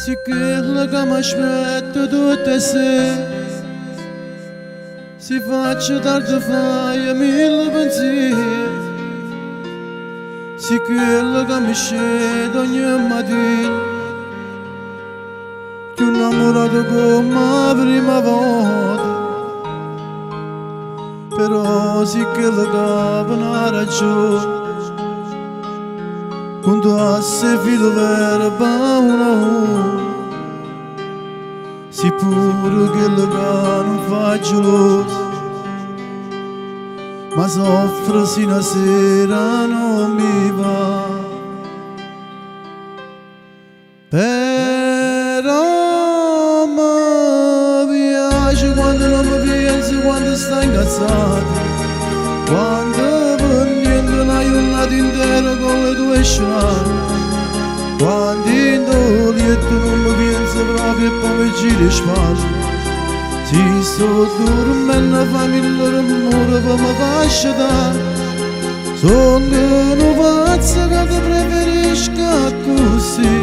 Si quello che mi aspetto tutte sere, si faccio tardi fai mille pensieri, si quello che mi scende ogni mattina, più innamorato come la prima volta, però si quello che non ha ragione, quando a se filo vero una uno, si pure quello che non fa geloso, ma soffro sino a sera non mi va. Però mi piace quando non mi pensi, quando stai incazzato, quando niente una giornata intera con le tue strade, quando in dolietto non mi penso proprio e poi mi giri spalle. Si sto dormendo famiglia rumore per mi faccia dare, sono un pazzo che ti preferisco così,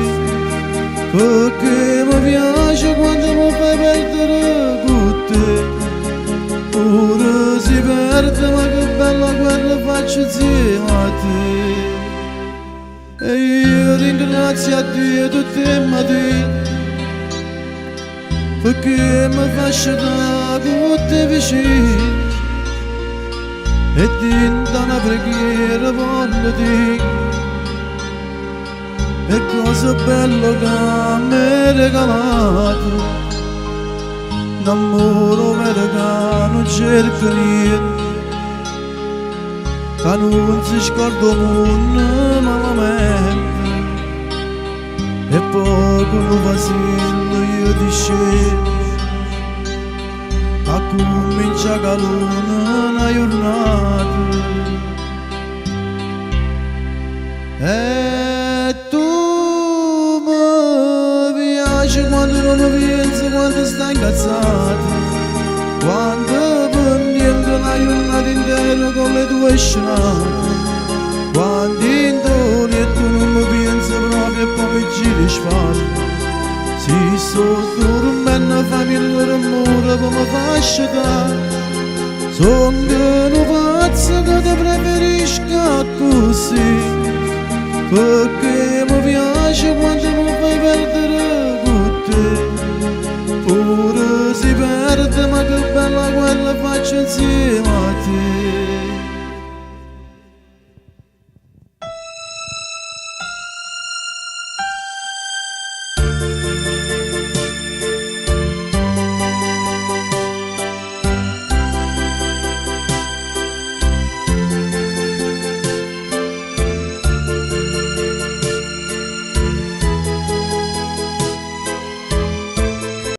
perché mi piace quando mi fai perdere con te. Ora si perde ma che bella guerra faccio insieme a te. E io ringrazio a Dio tutte le mattine, perché mi fa stare con te vicino, e dentro una preghiera voglio dire, e cosa bella che mi hai regalato, d'amore vero che non cerco niente, che non si scorda il mondo malamente, e poco lo vacillo io ti scendo, a comincia che l'una giornata, e tu mi piaci quando non mi pensi, quando stai incazzato, quando per niente una giornata intera con le tue strade, quando in dolietto non mi pensi proprio e poi mi giri spalle. Si sto dormendo famiglia rumore per mi faccia dare, sono un pazzo che ti preferisco così, perché mi piace quando mi fai perdere con te. Pure si perde ma che bella guerra faccio insieme